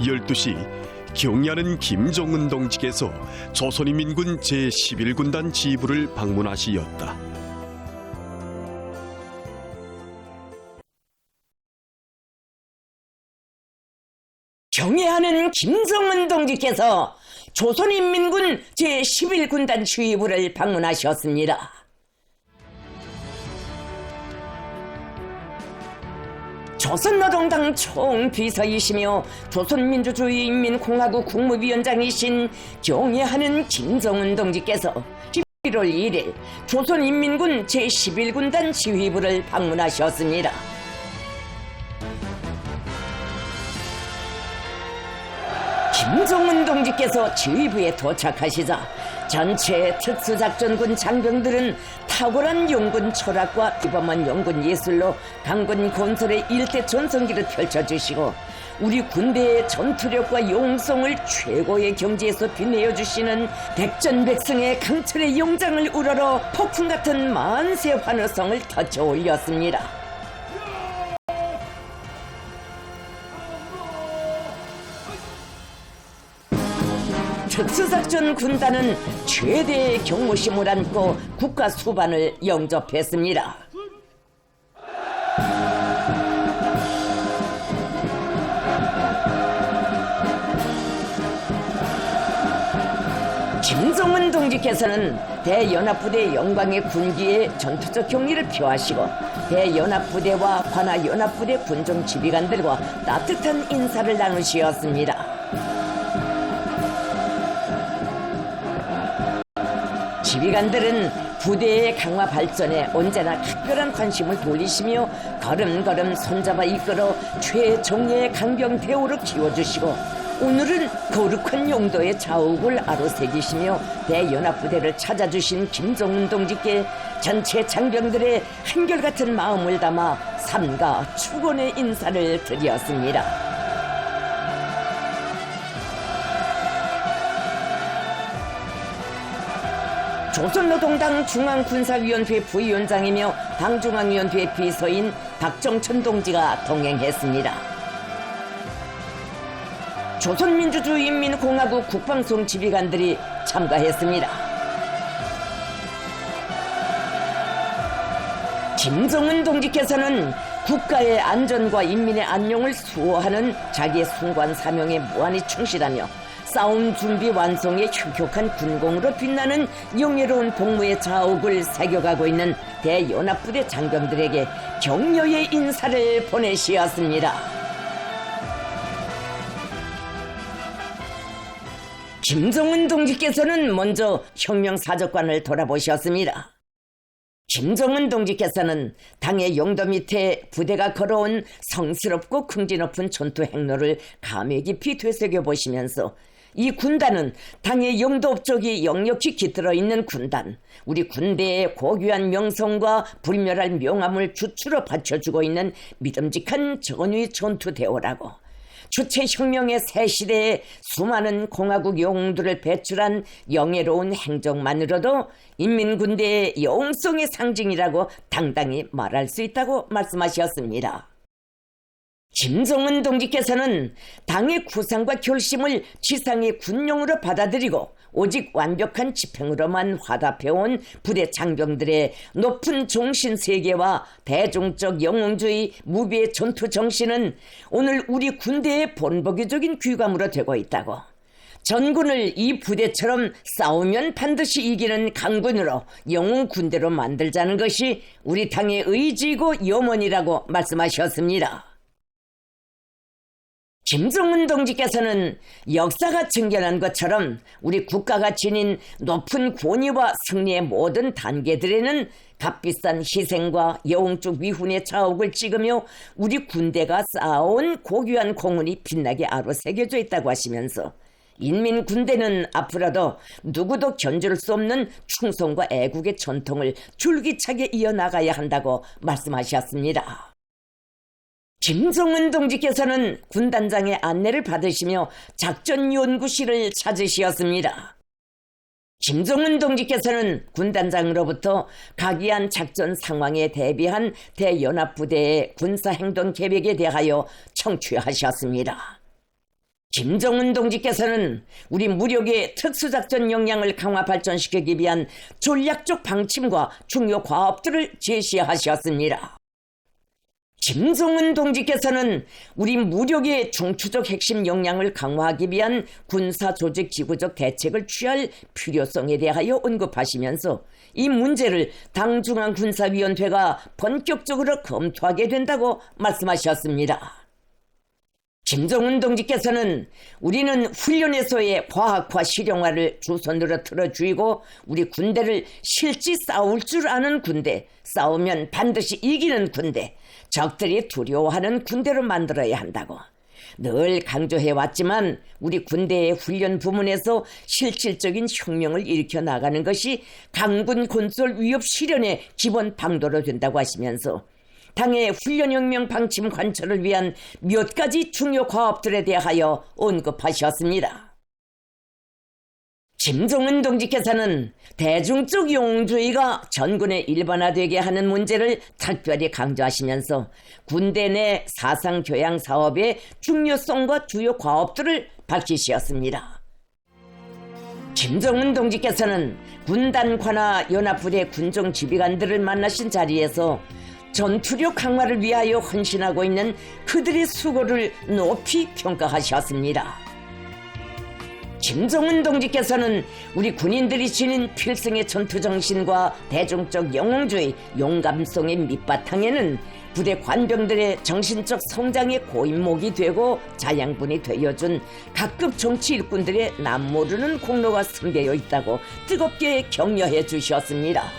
12시 경의하는 김정은 동지께서 조선인민군 제11군단 지부를 방문하시었다. 경애하는 김정은 동지께서 조선인민군 제11군단 지휘부를 방문하셨습니다. 조선노동당 총비서이시며 조선민주주의인민공화국 국무위원장이신 경애하는 김정은 동지께서 11월 1일 조선인민군 제11군단 지휘부를 방문하셨습니다. 김정은 동지께서 지휘부에 도착하시자 전체 특수작전군 장병들은 탁월한 용군 철학과 기범한 용군 예술로 강군 건설의 일대 전성기를 펼쳐주시고 우리 군대의 전투력과 용성을 최고의 경지에서 빛내어주시는 백전백승의 강철의 용장을 우러러 폭풍 같은 만세 환호성을 터쳐 올렸습니다. 특수작전 군단은 최대의 경무심을 안고 국가 수반을 영접했습니다. 김정은 동지께서는 대연합부대 영광의 군기에 전투적 경리를 표하시고 대연합부대와 관아연합부대 군종 지휘관들과 따뜻한 인사를 나누시었습니다. 지휘관들은 부대의 강화 발전에 언제나 특별한 관심을 돌리시며 걸음걸음 손잡아 이끌어 최정예의 강병 대우로 키워주시고 오늘은 거룩한 용도의 자욱을 아로새기시며 대연합부대를 찾아주신 김정은 동지께 전체 장병들의 한결같은 마음을 담아 삼가 축원의 인사를 드렸습니다. 조선노동당 중앙군사위원회 부위원장이며 당중앙위원회 비서인 박정천 동지가 동행했습니다. 조선민주주의인민공화국 국방성 지휘관들이 참가했습니다. 김정은 동지께서는 국가의 안전과 인민의 안녕을 수호하는 자기의 숭고한 사명에 무한히 충실하며 싸움 준비 완성의 혁혁한 군공으로 빛나는 영예로운 복무의 자욱을 새겨가고 있는 대연합부대 장병들에게 격려의 인사를 보내시었습니다. 김정은 동지께서는 먼저 혁명사적관을 돌아보셨습니다. 김정은 동지께서는 당의 용도 밑에 부대가 걸어온 성스럽고 긍지 높은 전투 행로를 감회 깊이 되새겨보시면서 이 군단은 당의 영도 업적이 역력히 깃들어 있는 군단, 우리 군대의 고귀한 명성과 불멸할 명함을 주추로 받쳐주고 있는 믿음직한 전위 전투대오라고 주체혁명의 새 시대에 수많은 공화국 영웅들을 배출한 영예로운 행적만으로도 인민군대의 영성의 상징이라고 당당히 말할 수 있다고 말씀하셨습니다. 김정은 동지께서는 당의 구상과 결심을 지상의 군용으로 받아들이고 오직 완벽한 집행으로만 화답해온 부대 장병들의 높은 종신세계와 대중적 영웅주의 무비의 전투 정신은 오늘 우리 군대의 본보기적인 귀감으로 되고 있다고, 전군을 이 부대처럼 싸우면 반드시 이기는 강군으로 영웅 군대로 만들자는 것이 우리 당의 의지이고 염원이라고 말씀하셨습니다. 김정은 동지께서는 역사가 증명한 것처럼 우리 국가가 지닌 높은 권위와 승리의 모든 단계들에는 값비싼 희생과 영웅적 위훈의 자욱을 찍으며 우리 군대가 쌓아온 고귀한 공훈이 빛나게 아로새겨져 있다고 하시면서 인민군대는 앞으로도 누구도 견줄 수 없는 충성과 애국의 전통을 줄기차게 이어나가야 한다고 말씀하셨습니다. 김정은 동지께서는 군단장의 안내를 받으시며 작전연구실을 찾으시었습니다. 김정은 동지께서는 군단장으로부터 각이한 작전 상황에 대비한 대연합부대의 군사행동 계획에 대하여 청취하셨습니다. 김정은 동지께서는 우리 무력의 특수작전 역량을 강화 발전시키기 위한 전략적 방침과 중요 과업들을 제시하셨습니다. 김정은 동지께서는 우리 무력의 중추적 핵심 역량을 강화하기 위한 군사조직 지구적 대책을 취할 필요성에 대하여 언급하시면서 이 문제를 당중앙군사위원회가 본격적으로 검토하게 된다고 말씀하셨습니다. 김정은 동지께서는 우리는 훈련에서의 과학화 실용화를 주선으로 틀어주이고 우리 군대를 실제 싸울 줄 아는 군대, 싸우면 반드시 이기는 군대, 적들이 두려워하는 군대로 만들어야 한다고 늘 강조해왔지만 우리 군대의 훈련 부문에서 실질적인 혁명을 일으켜 나가는 것이 강군 곤솔 위협 실현의 기본 방도로 된다고 하시면서 당의 훈련혁명 방침 관철을 위한 몇 가지 중요 과업들에 대하여 언급하셨습니다. 김정은 동지께서는 대중적 영웅주의가 전군에 일반화되게 하는 문제를 특별히 강조하시면서 군대 내 사상교양 사업의 중요성과 주요 과업들을 밝히셨습니다. 김정은 동지께서는 군단 관하 연합부대 군종 지휘관들을 만나신 자리에서 전투력 강화를 위하여 헌신하고 있는 그들의 수고를 높이 평가하셨습니다. 김정은 동지께서는 우리 군인들이 지닌 필승의 전투정신과 대중적 영웅주의, 용감성의 밑바탕에는 부대 관병들의 정신적 성장의 고인목이 되고 자양분이 되어준 각급 정치 일꾼들의 남모르는 공로가 숨겨져 있다고 뜨겁게 격려해 주셨습니다.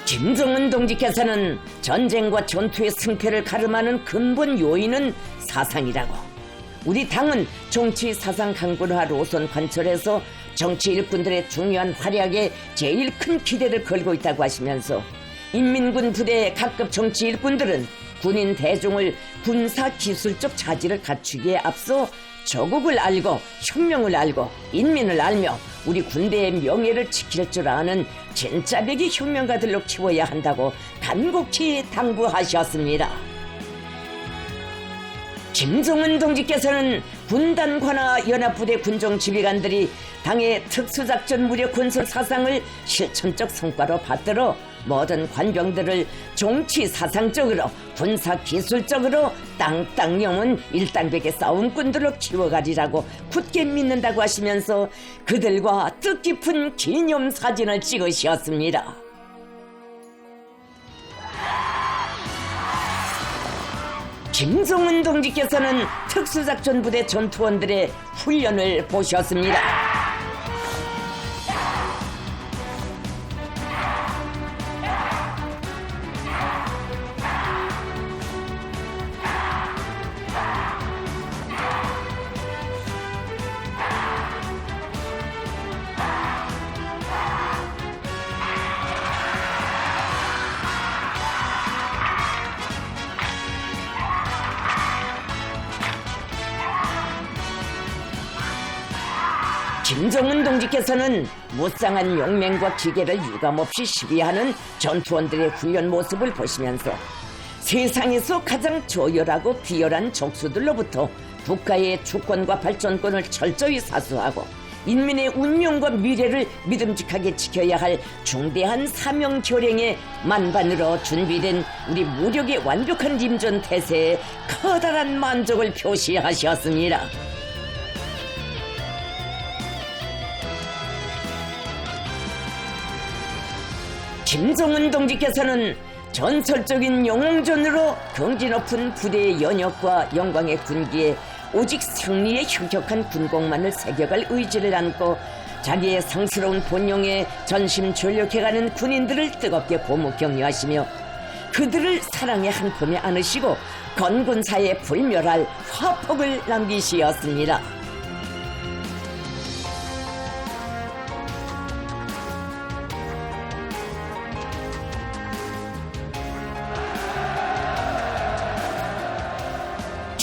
김정은 동지께서는 전쟁과 전투의 승패를 가름하는 근본 요인은 사상이라고 우리 당은 정치 사상 강군화 노선 관철에서 정치 일꾼들의 중요한 활약에 제일 큰 기대를 걸고 있다고 하시면서 인민군 부대의 각급 정치 일꾼들은 군인 대중을 군사 기술적 자질을 갖추기에 앞서 조국을 알고 혁명을 알고 인민을 알며 우리 군대의 명예를 지킬 줄 아는 진짜배기 혁명가들로 키워야 한다고 간곡히 당부하셨습니다. 김정은 동지께서는 군단 관하 연합부대 군종 지휘관들이 당의 특수작전 무력 군설 사상을 실천적 성과로 받들어 모든 관병들을 정치 사상적으로 군사 기술적으로 땅땅 영은 일당백의 싸움꾼들로 키워가리라고 굳게 믿는다고 하시면서 그들과 뜻깊은 기념사진을 찍으셨습니다. 김정은 동지께서는 특수작전부대 전투원들의 훈련을 보셨습니다. 김정은 동지께서는 무쌍한 용맹과 기계를 유감없이 시비하는 전투원들의 훈련 모습을 보시면서 세상에서 가장 조열하고 비열한 적수들로부터 국가의 주권과 발전권을 철저히 사수하고 인민의 운명과 미래를 믿음직하게 지켜야 할 중대한 사명 결행에 만반으로 준비된 우리 무력의 완벽한 임전 태세에 커다란 만족을 표시하셨습니다. 김정은 동지께서는 전설적인 영웅전으로 경지 높은 부대의 연역과 영광의 군기에 오직 승리의 혁혁한 군공만을 새겨갈 의지를 안고 자기의 상스러운 본용에 전심전력해가는 군인들을 뜨겁게 고무 격려하시며 그들을 사랑의 한 품에 안으시고 건군사에 불멸할 화폭을 남기시었습니다.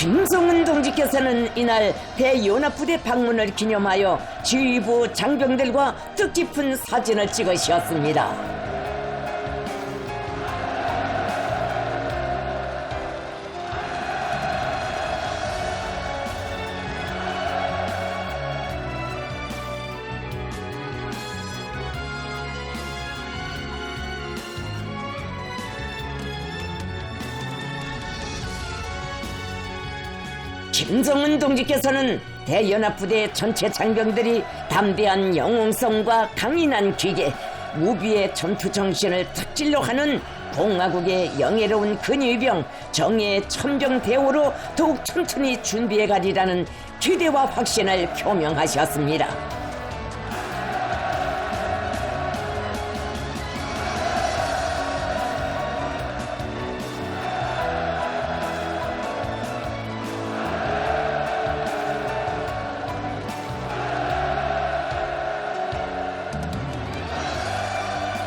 김정은 동지께서는 이날 대연합부대 방문을 기념하여 지휘부 장병들과 뜻깊은 사진을 찍으셨습니다. 김정은 동지께서는 대연합부대 전체 장병들이 담대한 영웅성과 강인한 기계, 무비의 전투 정신을 특질로 하는 공화국의 영예로운 근위병, 정예의 천병 대우로 더욱 튼튼히 준비해 가리라는 기대와 확신을 표명하셨습니다.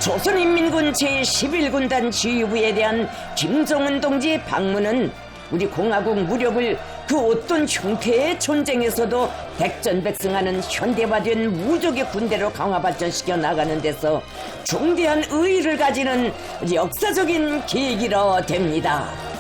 조선인민군 제11군단 지휘부에 대한 김정은 동지의 방문은 우리 공화국 무력을 그 어떤 형태의 전쟁에서도 백전백승하는 현대화된 무적의 군대로 강화 발전시켜 나가는 데서 중대한 의의를 가지는 역사적인 계기라 됩니다.